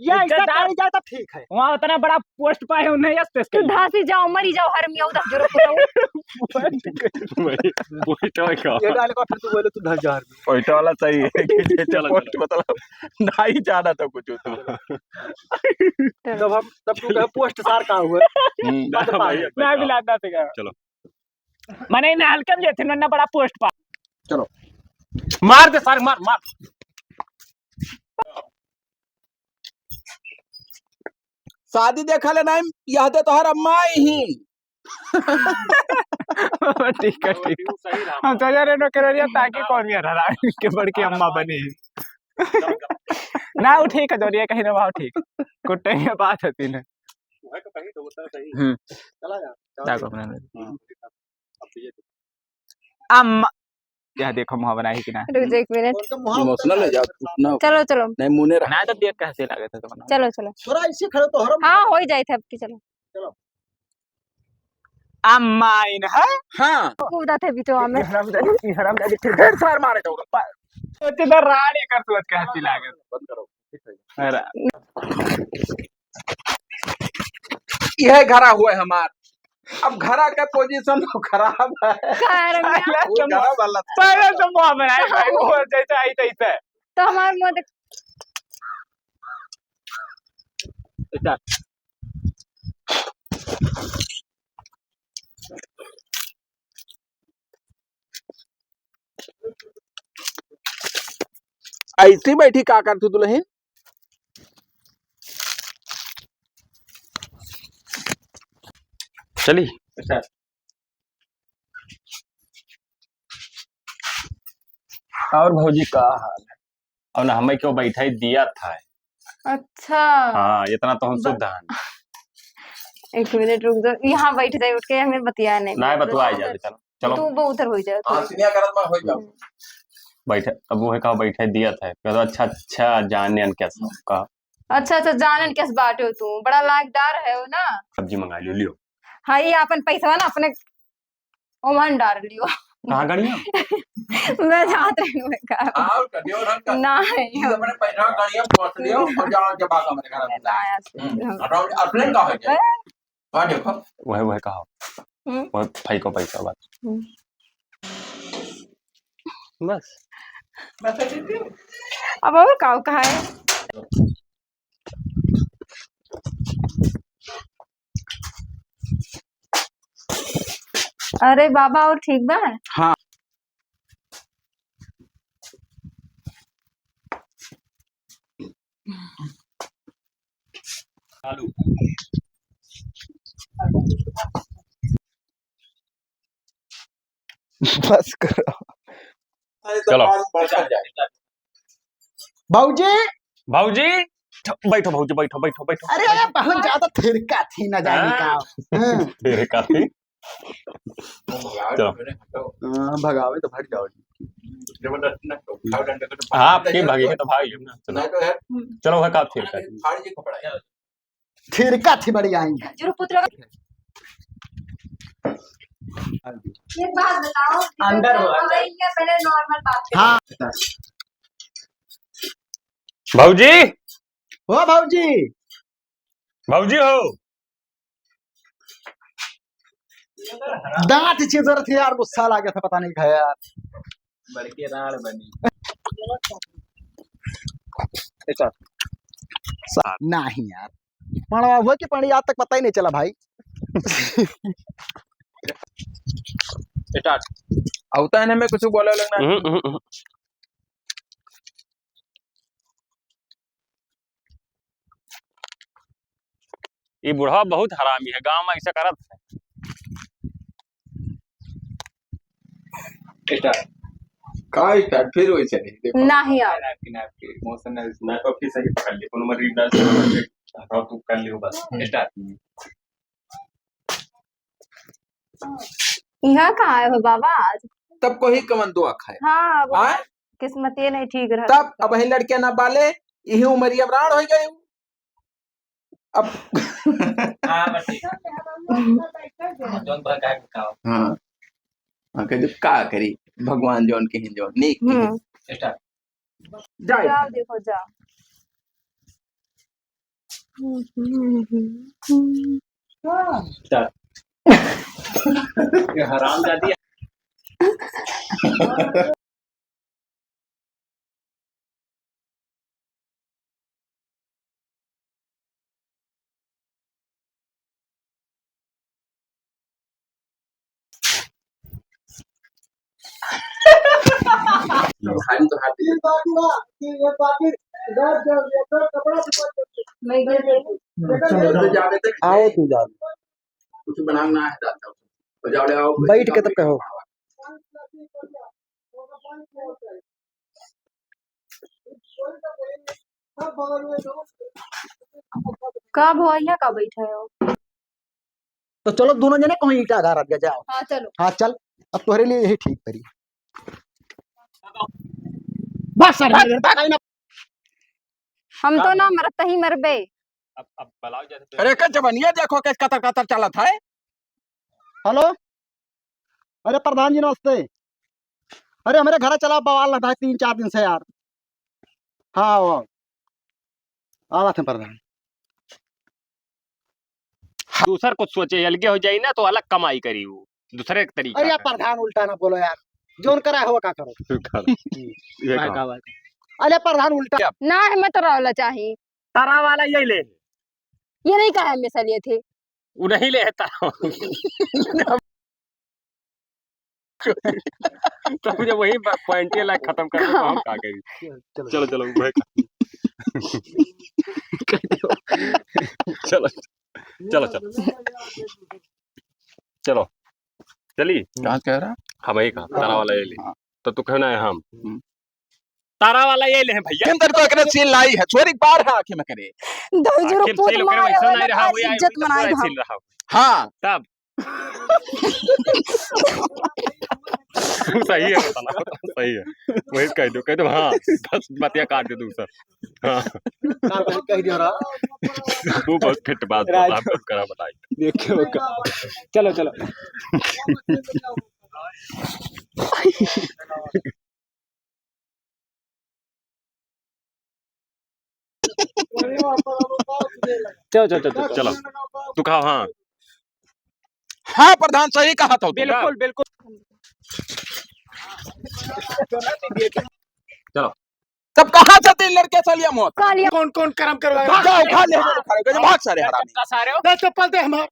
ये ऐसा करी जाए तो ठीक है। वहाँ उतना बड़ा पोस्ट पाए उन्हें यस पेश तू धासी जाओ मरी जाओ हर मियाँ 10 जोर पुताऊ ये डाले का फिर तू बोले तू 10,000 में पोइटा वाला सही है कि चलो पोस्ट मतलब नहीं जाना तो कुछ तो तब तू कहे पोस्ट सार का हुआ मैं भी लाता था। चलो मैंने इन्हें हल्कम जे थे ना बड़ा पोस्ट पा। चलो मार दे सार मार मार। शादी देखा ले नहीं यह दे तोहर अम्मा ही ठीक है ठीक हम तो जा रहे नो कर रही ताकि कौन भी हरा के बड़की अम्मा बनी ना वो ठीक है दोरिया कहीं ना भाव ठीक कुत्ते की बात होती है चला जा देखो अपना अम्मा क्या देखो मुंह बनाई कि ना रुक जा 1 मिनट इमोशनल है जा ना चलो चलो नहीं मुने रहा ना तो देख कैसे लगे थे तो चलो चलो थोड़ा ऐसे खड़े तो हरम हाँ हो ही जाए थे अब की चलो अम्मा इन है हां कूदा थे भी तो हमें हराम दादी फिर ढेर सार मारे तो सोचे तो रानी कर सोच के हंसी लागे बंद करो अरे यह घरा हुआ है हमार अब घरा का पोजीशन तो खराब है वो घरा वाला पहले तो मुंह बनाई भाई वो जैसे आई तैसे तो हमारे मुंह देख ऐसी बैठी का कर तू दुल्हन चली और भौजी का हाल है और ना हमें क्यों बैठा ही दिया था अच्छा हाँ इतना तो हम शुद्ध हैं 1 मिनट रुक जा यहाँ बैठ जाए उठ के हमें बतिया नहीं ना बतवा जाते चलो चलो तू वो उधर हो जाए हां सिनिया करत में हो जाओ बैठे अब वो है कहा बैठे दिया था कहा अच्छा अच्छा जाने अन कैसा कहा अच्छा अच्छा जानन कैसे बाटे हो तू बड़ा लायकदार है हो ना सब्जी मंगा लियो लियो हाँ ये अपन पैसा ना अपने ओमन डाल लियो कहाँ गड़िया मैं चाहत रही हूँ आओ कडियो रन नहीं अपने पैसा गाड़ियां पहुंच लियो और जाओ के बाग में घर अपने का हो जाए हां देखो वह कहा वह भाई को पैसा बात बस अब और काव कहा है अरे बाबा और ठीक बा हां आलू बस करो चलो भाऊजी भाऊजी बैठो भाऊजी बैठो बैठो बैठो अरे बहुत ज्यादा थिरका थी ना जाने का तेरे काफी चलो भगावे तो भट जाओ हाँ आपके भागेंगे तो भाग ना चलो चलो वह का फिर थिरका थी बड़ी आई जरूर पुत्र एक बात बताओ अंदर हो, या पहले नॉर्मल बात हाँ भाऊजी हो भाऊजी भाऊजी हो दांत चिजर थे यार गुस्सा आ गया था पता नहीं खाया यार बड़के राड़ बनी नहीं यार पढ़वा हुआ कि पढ़ी आज तक पता ही नहीं चला भाई स्टार्ट आवता है ना मैं कुछ बोले लगना ये बुढ़ा बहुत हरामी है गांव में ऐसा करत है स्टार्ट काय स्टार्ट फिर वही चली देखो नहीं यार आपकी इमोशनल स्नैप ऑफ सही पकड़ ली कोनो मरीज ना से और तू कर लियो बस स्टार्ट यहाँ कहाँ है वो बाबा आज तब कोई कमन दुआ खाए हाँ वो हाँ? किस्मत ये नहीं ठीक रहा तब अब ही लड़के ना बाले यही उमरिया प्राण हो गए अब हां बस जोन पर का बताओ हाँ हाँ कह का करी भगवान जोन के हिं जोन नहीं स्टार्ट जाए जाओ देखो जाओ ये हराम जाती भारी तो हाथ दे। तो जावे तक आओ तू जा कुछ बनाना है दादा तो जावड़े आओ बैठ के तब कहो। कब भैया कब बैठे हो? तो चलो दोनों जने कहीं ईटा गाड़ दिया जाओ। हाँ चलो। हाँ चल, अब तुम्हारे लिए यही ठीक करी। बस सर हम तो ना मरते ही मरबे। अब बलाओ जैसे अरे कच्चा बनिया देखो कैसे कतर कतर चला था। हेलो, अरे प्रधान जी नमस्ते। अरे हमारे घर चला बवाल रहा है 3-4 दिन से यार। हाँ वो आ रहा थे प्रधान। दूसर कुछ सोचे अलगे हो जाई ना तो अलग कमाई करी वो दूसरे तरीका अरे यार प्रधान उल्टा ना बोलो यार, जोन करा है वो क्या करो। ये कहा। अरे प्रधान उल्टा ना हमें तो रावला चाहिए। तारा वाला यही ले ये नहीं कहा हमेशा लिए थे। वो नहीं ले तारा तो मुझे वही पॉइंट ला खत्म कर दो हम का करी। चलो चलो भाई चलो चलो चलो चलो चली कहाँ कह रहा हम ही कहा तारा वाला ये ले तो तू कहना है हम तारा वाला ये ले भैया अंदर तो एकने सील लाई है छोरी बार है आंखें में करे। दहजरो आखिर पोत सील करे मारे वैसा हो नहीं रहा हुआ है इज्जत मनाई हम। सील रहा हाँ तब सही है बताना सही है वही कह दो हाँ बस बतिया काट दे दूसरा हाँ कह दिया रहा। तू बहुत फिट बात करा बताई देखो चलो चलो चलो चलो चलो चलो तू कहा हाँ हाँ प्रधान सही कहा था बिल्कुल बिल्कुल चलो तब कहाँ से 3 लड़के चलिए मौत कालिया कौन कौन कर्म करवाएगा? जाओ खा ले भाग सारे हरामी। सारे दे चप्पल दे हमार।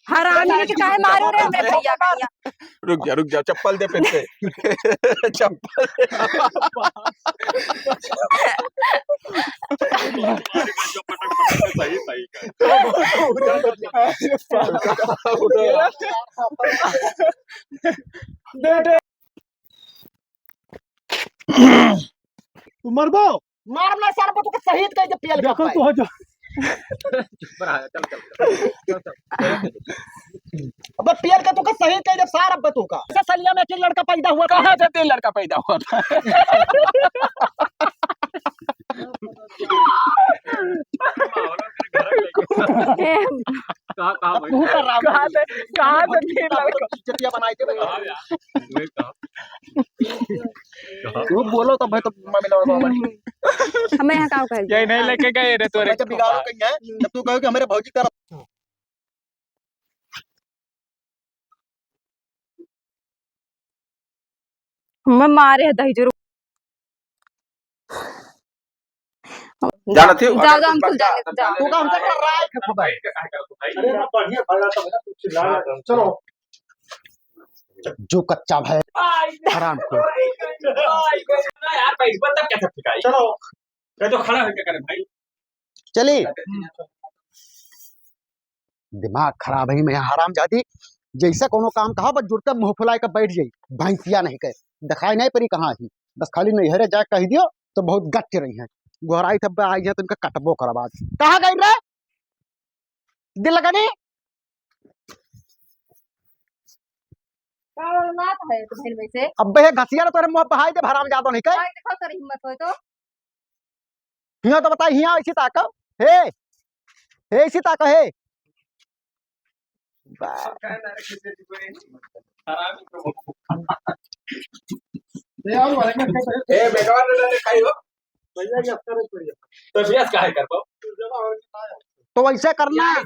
हरामी के काहे मारो रे हमें भैया भैया। रुक जा चप्पल दे फिर से चप्पल सही सही तू मरबो मारना सारा तो के शहीद कह के पियल देखो तू हो जा। अबे पियल का तो के शहीद कह दे सारा बतू का सलिया में एक लड़का पैदा हुआ था। कहाँ से 3 लड़का पैदा हुआ था। कहाँ से 3 लड़का चटिया बनाई थे तू बोलो तो भाई तो मामला हमें यहाँ का कह यही नहीं लेके गए रे तोरे जब बिगाड़ो कहीं है जब तू कहो कि हमारे भौजी तरफ हमें मारे है दहजरो। जाना थी जाओ जाओ हम खुल जाएंगे जाओ। तू का हमसे कर रहा है भाई। अरे ना बढ़िया भला तो है तू चिल्ला चलो जो कच्चा है हराम को यार भाई बता कैसे फिकाई चलो ये तो खड़ा होके करे भाई चली दिमाग खराब है मैं हराम जाती जैसा कोनो काम कहा बस जुड़कर मुंह फुलाए कर बैठ जाई भैंसिया नहीं कहे दिखाई नहीं पड़ी कहाँ ही बस खाली नैहरे जा कह दियो तो बहुत गट के रही है गोहराई तब आई है तो इनका कटबो कर बाद कहाँ गई रे दिल लगा नहीं है तो फिर वैसे अब है घसिया ना तोरे मुंह बहाई दे हराम जादो नहीं कहे देखो तेरी हिम्मत हो तो हिया तो बता हिया ऐसी ताकत हे ऐसी ताकत है ए बेकार ने खाई हो तो बियास काहे कर पाओ तो वैसे करना है।